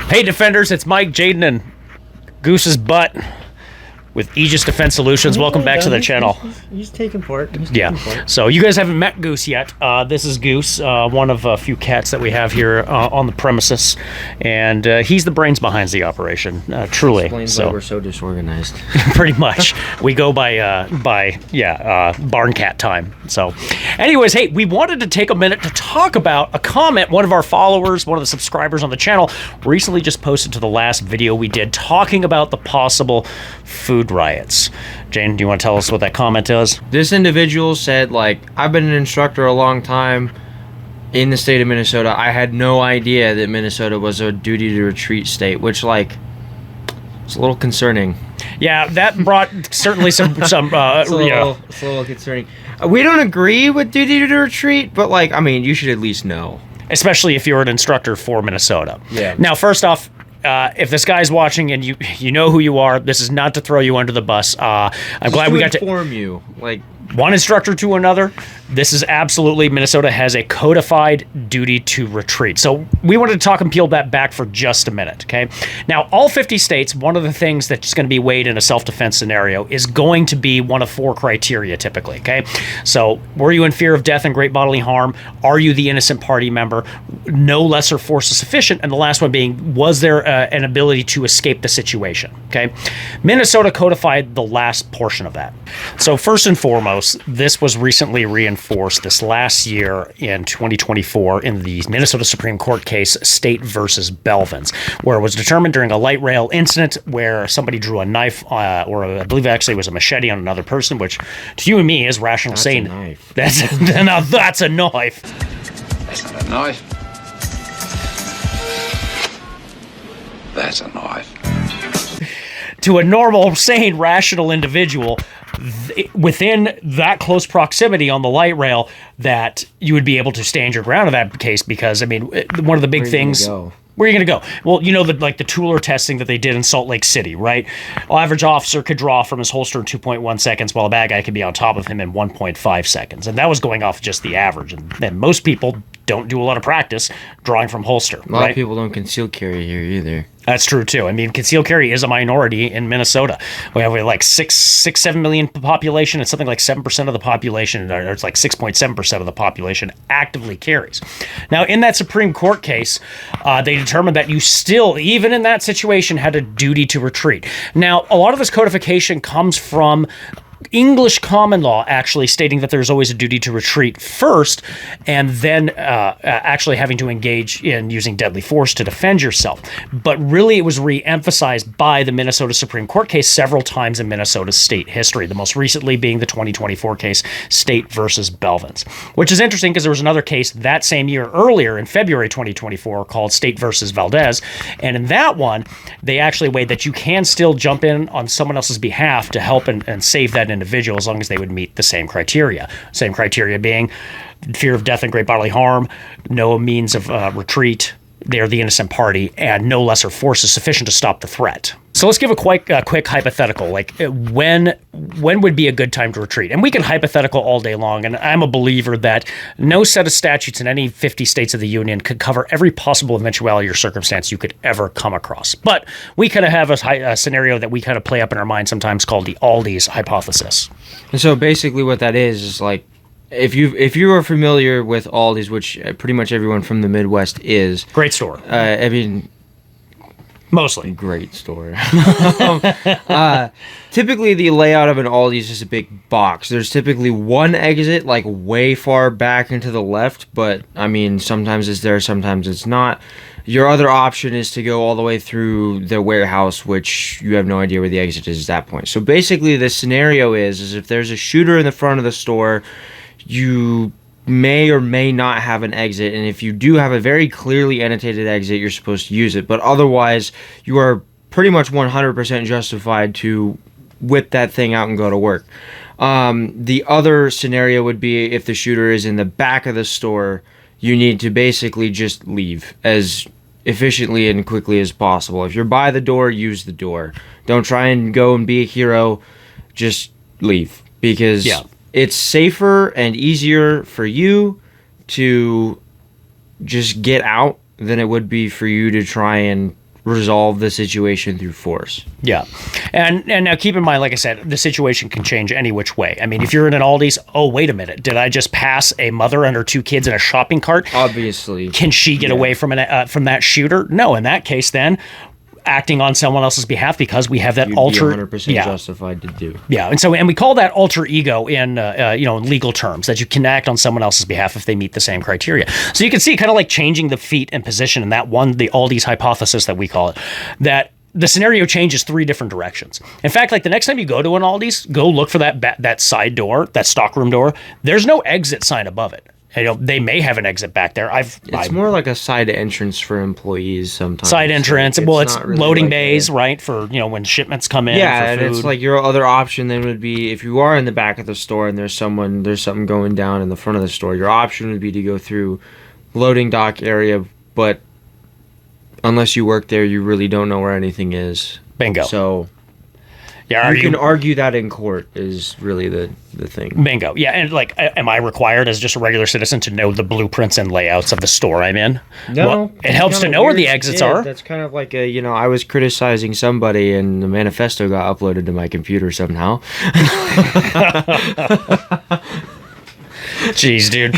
Hey, Defenders, it's Mike, Jaden, and Goose's butt with Aegis Defense Solutions. Welcome back to the channel. He's taking part. So you guys haven't met Goose yet. This is Goose, one of a few cats that we have here on the premises, and he's the brains behind the operation. Truly. Explains why we're so disorganized. Pretty much, we go by barn cat time. So, anyways, hey, we wanted to take a minute to talk about a comment one of our followers, one of the subscribers on the channel, recently just posted to the last video we did talking about the possible food riots. Jane, do you want to tell us what that comment is? This individual said, I've been an instructor a long time in the state of Minnesota. I had no idea that Minnesota was a duty to retreat state, which, it's a little concerning. Yeah, that brought certainly some it's a little concerning. We don't agree with duty to retreat, but, you should at least know. Especially if you're an instructor for Minnesota. Yeah. Now, first off, if this guy's watching and you know who you are, this is not to throw you under the bus. I'm glad we got to inform you. One instructor to another. This is absolutely, Minnesota has a codified duty to retreat. So we wanted to talk and peel that back for just a minute, okay? Now, all 50 states, one of the things that's going to be weighed in a self-defense scenario is going to be one of 4 criteria typically, okay? So were you in fear of death and great bodily harm? Are you the innocent party member? No lesser force is sufficient. And the last one being, was there an ability to escape the situation, okay? Minnesota codified the last portion of that. So first and foremost, this was recently reinforced this last year in 2024 in the Minnesota Supreme Court case State versus Belvins, where it was determined during a light rail incident where somebody drew a knife, or I believe actually it was a machete on another person, which to you and me is rational sane. That's a knife. Now that's a knife. That's not a knife. That's a knife. To a normal, sane, rational individual, within that close proximity on the light rail, that you would be able to stand your ground in that case, because one of the big things. Where are you going to go? Well, the Tooler testing that they did in Salt Lake City, right? Average officer could draw from his holster in 2.1 seconds, while a bad guy could be on top of him in 1.5 seconds. And that was going off just the average. And most people don't do a lot of practice drawing from holster. A lot of people don't conceal carry here either. That's true too. Concealed carry is a minority in Minnesota. We have 7 million population, and something like 7% of the population, or it's 6.7% of the population actively carries. Now, in that Supreme Court case, they determined that you still, even in that situation, had a duty to retreat. Now, a lot of this codification comes from English common law, actually stating that there's always a duty to retreat first, and then actually having to engage in using deadly force to defend yourself. But really, it was re-emphasized by the Minnesota Supreme Court case several times in Minnesota's state history, the most recently being the 2024 case, State versus Belvins, which is interesting because there was another case that same year earlier in February 2024 called State versus Valdez, and in that one, they actually weighed that you can still jump in on someone else's behalf to help and save that individual as long as they would meet the same criteria. Same criteria being fear of death and great bodily harm, no means of retreat, they're the innocent party, and no lesser force is sufficient to stop the threat. So let's give a quick hypothetical, when would be a good time to retreat? And we can hypothetical all day long, and I'm a believer that no set of statutes in any 50 states of the union could cover every possible eventuality or circumstance you could ever come across. But we kind of have a scenario that we kind of play up in our mind sometimes called the Aldi's hypothesis. And so basically what that is if you are familiar with Aldi's, which pretty much everyone from the Midwest is. Great store. Mostly. Great store. Typically, the layout of an Aldi is just a big box. There's typically one exit, way far back into the left, but, sometimes it's there, sometimes it's not. Your other option is to go all the way through the warehouse, which you have no idea where the exit is at that point. So basically, the scenario is if there's a shooter in the front of the store, you may or may not have an exit, and if you do have a very clearly annotated exit, you're supposed to use it, but otherwise you are pretty much 100% justified to whip that thing out and go to work. The other scenario would be if the shooter is in the back of the store, you need to basically just leave as efficiently and quickly as possible. If you're by the door, use the door. Don't try and go and be a hero, just leave, because it's safer and easier for you to just get out than it would be for you to try and resolve the situation through force. Yeah. And now keep in mind, like I said, the situation can change any which way. I mean, if you're in an Aldi's, oh, wait a minute. Did I just pass a mother and her 2 kids in a shopping cart? Obviously. Can she get away from that shooter? No. In that case, then, acting on someone else's behalf because we have that You'd alter... be 100% justified to do. Yeah. And we call that alter ego in, in legal terms, that you can act on someone else's behalf if they meet the same criteria. So you can see kind of like changing the feet and position in that one, the Aldi's hypothesis that we call it, that the scenario changes 3 different directions. In fact, like the next time you go to an Aldi's, go look for that side door, that stockroom door. There's no exit sign above it. They may have an exit back there. It's more like a side entrance for employees sometimes. Side entrance. Well, it's not really loading like bays, right? For, when shipments come in. Yeah, for and food. it's like your other option then would be if you are in the back of the store and there's something going down in the front of the store, your option would be to go through loading dock area, but unless you work there, you really don't know where anything is. Bingo. So yeah, you can argue that in court is really the thing. Bingo. Yeah, and like, am I required as just a regular citizen to know the blueprints and layouts of the store I'm in? No. Well, it helps to know where the exits are. That's kind of like I was criticizing somebody and the manifesto got uploaded to my computer somehow. Jeez, dude.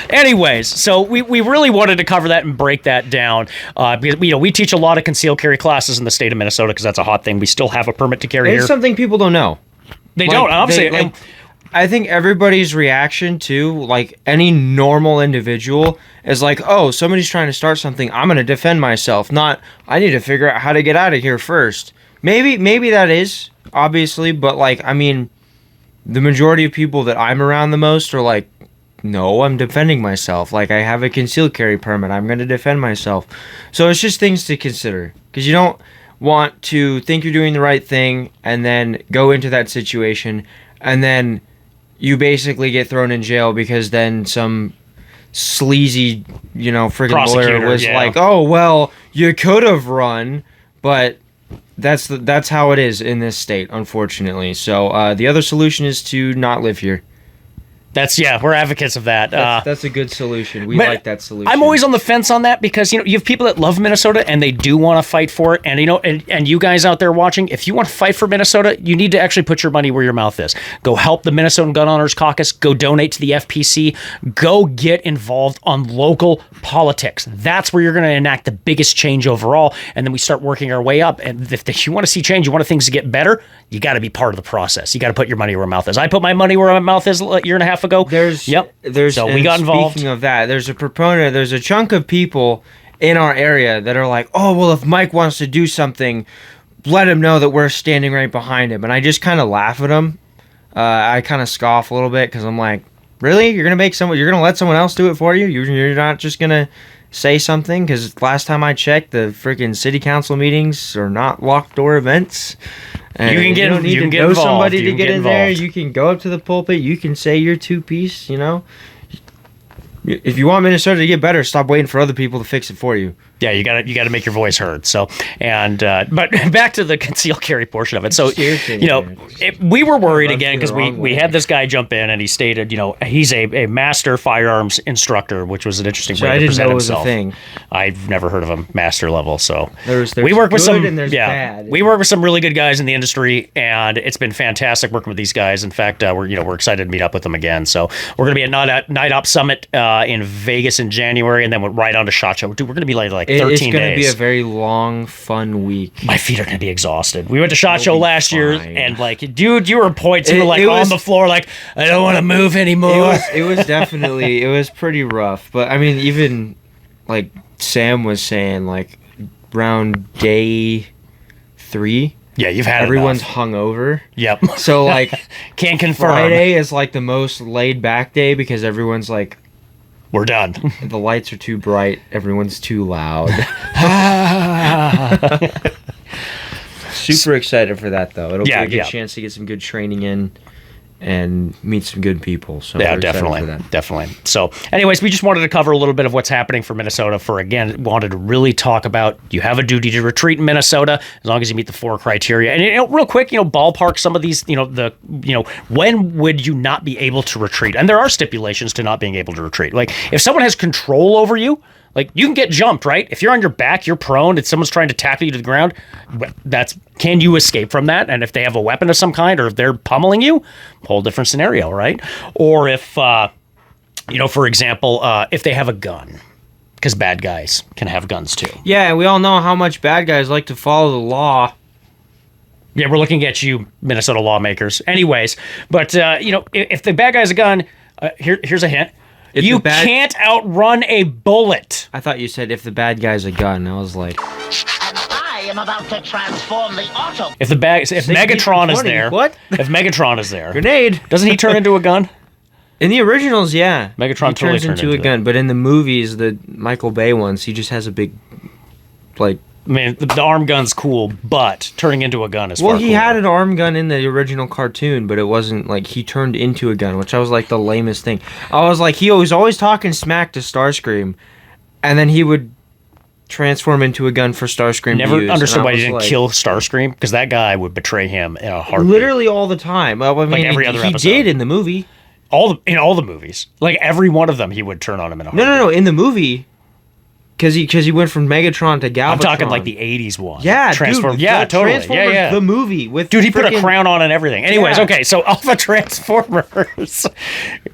Anyways, so we really wanted to cover that and break that down because we teach a lot of concealed carry classes in the state of Minnesota because that's a hot thing. We still have a permit to carry here. It's something people don't know. They don't. Obviously, I think everybody's reaction to like any normal individual is like, oh, somebody's trying to start something. I'm going to defend myself. Not, I need to figure out how to get out of here first. Maybe that is obviously, but like, I mean, the majority of people that I'm around the most are like, no, I'm defending myself. Like, I have a concealed carry permit. I'm going to defend myself. So it's just things to consider because you don't want to think you're doing the right thing and then go into that situation and then you basically get thrown in jail because then some sleazy, friggin' lawyer was like, oh, well, you could have run, but that's how it is in this state, unfortunately. So the other solution is to not live here. We're advocates of that. That's a good solution. We like that solution. I'm always on the fence on that because you have people that love Minnesota and they do want to fight for it. And and you guys out there watching, if you want to fight for Minnesota, you need to actually put your money where your mouth is. Go help the Minnesotan Gun Owners Caucus. Go donate to the FPC. Go get involved on local politics. That's where you're going to enact the biggest change overall. And then we start working our way up. And if you want to see change, you want things to get better, you got to be part of the process. You got to put your money where your mouth is. I put my money where my mouth is a year and a half ago. So we got involved. Speaking of that, there's a chunk of people in our area that are like, oh, well, if Mike wants to do something, let him know that we're standing right behind him. And I just kind of laugh at him. I kind of scoff a little bit because I'm like, really? You're going to let someone else do it for you? You're not just going to say something? Because last time I checked, the freaking city council meetings are not locked door events. And you don't need to know somebody to get in there. You can go up to the pulpit. You can say your two-piece, If you want Minnesota to get better, stop waiting for other people to fix it for you. Yeah, you got to make your voice heard. So, but back to the concealed carry portion of it. So, we were worried again because we had this guy jump in and he stated, he's a master firearms instructor, which was an interesting way to present himself. I didn't know it was a thing. I've never heard of a master level. So we work with we work with some really good guys in the industry, and it's been fantastic working with these guys. In fact, we're excited to meet up with them again. So we're going to be at Night Op Summit in Vegas in January, and then we're right on to SHOT Show. Dude, we're going to be like 13 days. It's going to be a very long, fun week. My feet are going to be exhausted. We went to SHOT Show last year, and dude, you were points. You were on the floor, like, I don't want to move anymore. It was definitely, it was pretty rough. But I mean, even like Sam was saying, like around day 3. Yeah, you've had everyone's enough. Hungover. Yep. So like, can't confirm. Friday is like the most laid back day because everyone's like, we're done. The lights are too bright. Everyone's too loud. Super excited for that, though. It'll be a good chance to get some good training in and meet some good people. So yeah, definitely. So anyways, we just wanted to cover a little bit of what's happening for Minnesota. Wanted to really talk about, you have a duty to retreat in Minnesota as long as you meet the 4 criteria. And real quick, ballpark some of these, when would you not be able to retreat? And there are stipulations to not being able to retreat. Like if someone has control over you, Like, you can get jumped, right? If you're on your back, you're prone, and someone's trying to tackle you to the ground, can you escape from that? And if they have a weapon of some kind, or if they're pummeling you, whole different scenario, right? Or if, for example, if they have a gun. Because bad guys can have guns too. Yeah, we all know how much bad guys like to follow the law. Yeah, we're looking at you, Minnesota lawmakers. Anyways, but, if the bad guy has a gun, here's a hint. You can't outrun a bullet. I thought you said if the bad guy's a gun. I was like... And I am about to transform the auto. If Megatron is there... What? If Megatron is there... Grenade! Doesn't he turn into a gun? In the originals, yeah. Megatron totally turns into a gun. But in the movies, the Michael Bay ones, he just has a big, like... I mean, the arm gun's cool, but turning into a gun is far Well, he cooler. had an arm gun in the original cartoon, but it wasn't like he turned into a gun, which I was like the lamest thing. I was like, he was always talking smack to Starscream, and then he would transform into a gun for Starscream Never to use. understood why he didn't like, kill Starscream, because that guy would betray him in a heartbeat. Literally all the time. Well, I mean, every other he episode. did in the movie. In all the movies. Like, every one of them, he would turn on him in a heartbeat. No, in the movie. Because he went from Megatron to Galvatron. I'm talking like the 80s one. Yeah, Transform. dude. Yeah, totally. Transformers, Yeah. The movie with Dude, he put a crown on and everything. Anyways, Yeah. okay, so Alpha Transformers.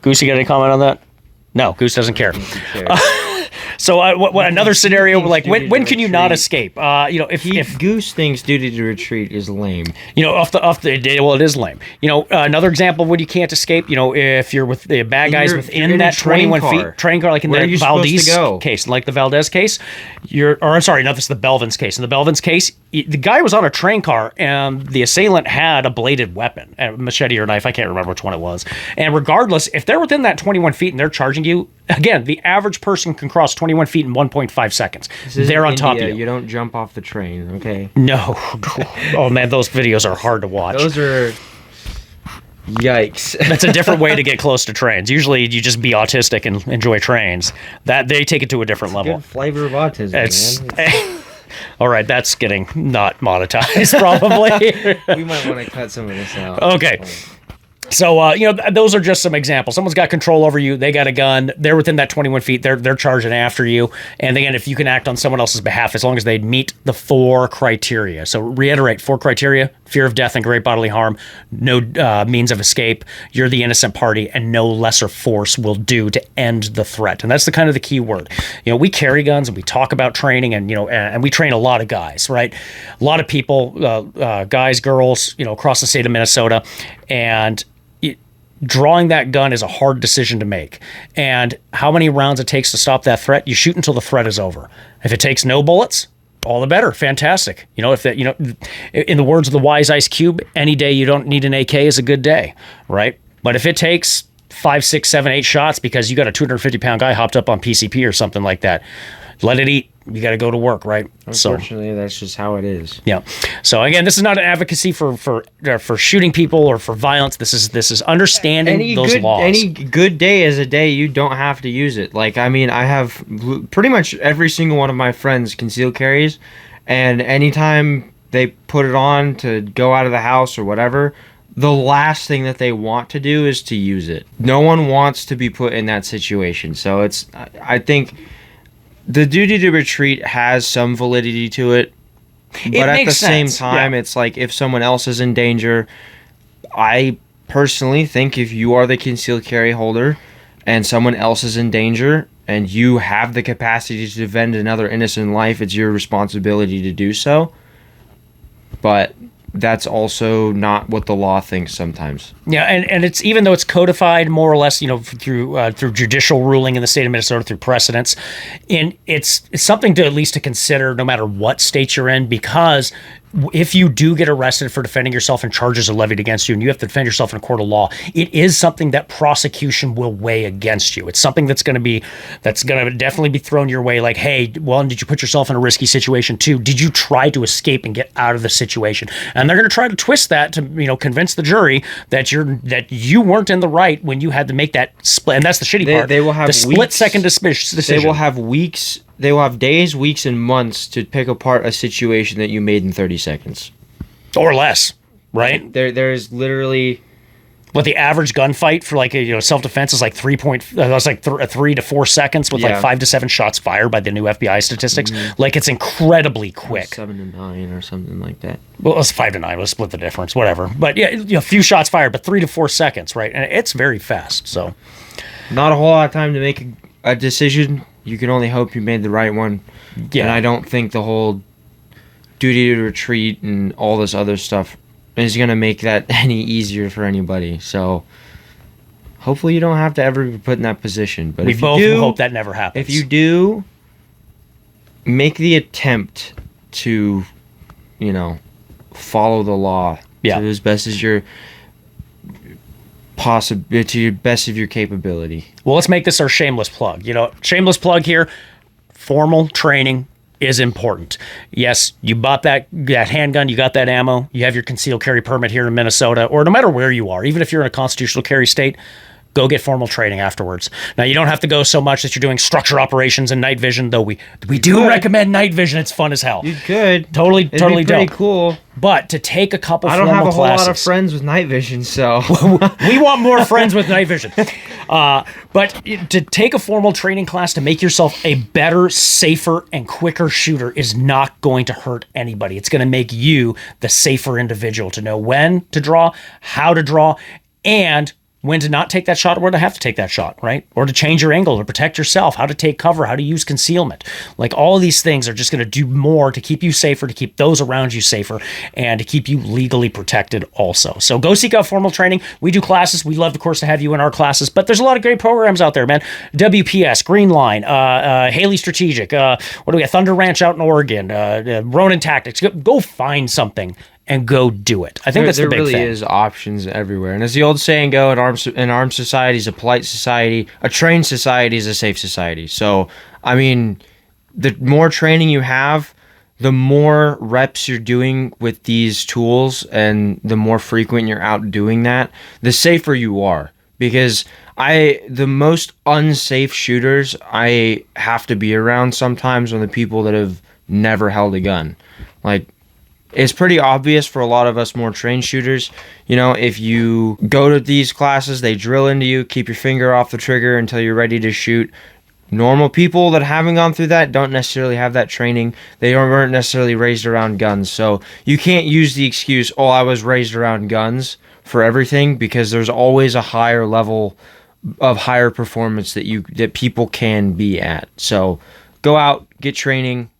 Goose, you got any comment on that? No, Goose doesn't care. So what another scenario, like, when can you not escape? If Goose thinks duty to retreat is lame. off the well, it is lame. Another example of when you can't escape. If you're with the bad guys you're within in that a train 21 car. feet train car, like in Where are the you supposed to Valdez go? case, like the Valdez case. I'm sorry, no, this is the Belvin's case. In the Belvin's case, the guy was on a train car, and the assailant had a bladed weapon, a machete or knife. I can't remember which one it was. And regardless, if they're within that 21 feet and they're charging you, again, the average person can cross 21 feet in 1.5 seconds. They're on top of you. You don't jump off the train, okay? No. Oh, man, those videos are hard to watch. Those are... Yikes. That's a different way to get close to trains. Usually you just be autistic and enjoy trains. That they take it to a different level. Good flavor of autism, man. All right, that's getting not monetized, probably. We might want to cut some of this out. Okay. So, those are just some examples. Someone's got control over you. They got a gun. They're within that 21 feet. They're charging after you. And again, if you can act on someone else's behalf, as long as they meet the 4 criteria. So reiterate 4 criteria: fear of death and great bodily harm, no means of escape, you're the innocent party, and no lesser force will do to end the threat. And that's the kind of the key word. We carry guns and we talk about training, and and we train a lot of guys, right? A lot of people, guys, girls, across the state of Minnesota, and drawing that gun is a hard decision to make. And how many rounds it takes to stop that threat, you shoot until the threat is over. If it takes no bullets, all the better. Fantastic. If that, in the words of the wise Ice Cube, any day you don't need an AK is a good day, right? But if it takes 5, 6, 7, 8 shots because you got a 250-pound guy hopped up on PCP or something like that, let it eat. You got to go to work, right? Unfortunately, that's just how it is. Yeah. So again, this is not an advocacy for shooting people or for violence. This is understanding those laws. Any good day is a day you don't have to use it. Like, I mean, I have pretty much every single one of my friends concealed carries, and anytime they put it on to go out of the house or whatever, the last thing that they want to do is to use it. No one wants to be put in that situation. So I think the duty to retreat has some validity to it, but at the same time, it's like if someone else is in danger, I personally think if you are the concealed carry holder and someone else is in danger and you have the capacity to defend another innocent life, it's your responsibility to do so. But that's also not what the law thinks sometimes. Yeah, and it's, even though it's codified more or less, through judicial ruling in the state of Minnesota, through precedents, and it's something to at least to consider no matter what state you're in, because if you do get arrested for defending yourself and charges are levied against you and you have to defend yourself in a court of law, it is something that prosecution will weigh against you. It's something that's going to definitely be thrown your way. Like, hey, well, did you put yourself in a risky situation too? Did you try to escape and get out of the situation? And they're going to try to twist that to, convince the jury that you weren't in the right when you had to make that split. And that's the shitty part. They will have the split-second decision. They will have weeks. They will have days, weeks, and months to pick apart a situation that you made in 30 seconds. Or less, right? There's literally But the average gunfight for like self-defense is like 3 to 4 seconds with like 5 to 7 shots fired by the new FBI statistics. Like it's incredibly quick. 7 to 9 or something like that. Well, it's 5 to 9. Let's split the difference, whatever. But yeah, a few shots fired, but 3 to 4 seconds, right? And it's very fast. So not a whole lot of time to make a decision. You can only hope you made the right one. Yeah. And I don't think the whole duty to retreat and all this other stuff is going to make that any easier for anybody. So hopefully you don't have to ever be put in that position. But we if both you do, hope that never happens. If you do, make the attempt to, follow the law to as best as your to your best of your capability. Well, let's make this our shameless plug. Shameless plug here. Formal training is important. Yes, you bought that handgun, you got that ammo, you have your concealed carry permit here in Minnesota, or no matter where you are, even if you're in a constitutional carry state, go get formal training afterwards. Now, you don't have to go so much that you're doing structure operations and night vision, though we do recommend night vision. It's fun as hell. You could. Totally It'd be pretty dope. Cool. But to take a couple I don't formal have a whole classes, lot of friends with night vision, so we want more friends with night vision. But to take a formal training class to make yourself a better, safer, and quicker shooter is not going to hurt anybody. It's going to make you the safer individual to know when to draw, how to draw, and when to not take that shot or where to have to take that shot, right? Or to change your angle, to protect yourself, how to take cover, how to use concealment. Like all of these things are just going to do more to keep you safer, to keep those around you safer, and to keep you legally protected also. So go seek out formal training. We do classes. We love, of course, to have you in our classes, but there's a lot of great programs out there, man. WPS, Green Line, Haley Strategic, what do we got? Thunder Ranch out in Oregon, Ronin Tactics. Go find something and go do it. I think that's the big thing. There really is options everywhere. And as the old saying go, an armed society is a polite society. A trained society is a safe society. So, I mean, the more training you have, the more reps you're doing with these tools and the more frequent you're out doing that, the safer you are. Because the most unsafe shooters I have to be around sometimes are the people that have never held a gun. Like, it's pretty obvious for a lot of us more trained shooters. If you go to these classes, they drill into you, keep your finger off the trigger until you're ready to shoot. Normal people that haven't gone through that don't necessarily have that training. They weren't necessarily raised around guns. So you can't use the excuse, I was raised around guns for everything, because there's always a higher level of higher performance that people can be at. So go out, get training.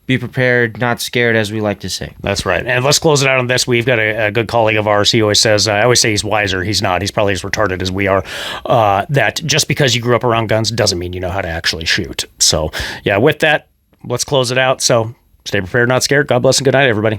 Be prepared, not scared, as we like to say. That's right. And let's close it out on this. We've got a good colleague of ours. He always says, I always say he's wiser. He's not. He's probably as retarded as we are. That just because you grew up around guns doesn't mean you know how to actually shoot. So, yeah, with that, let's close it out. So stay prepared, not scared. God bless and good night, everybody.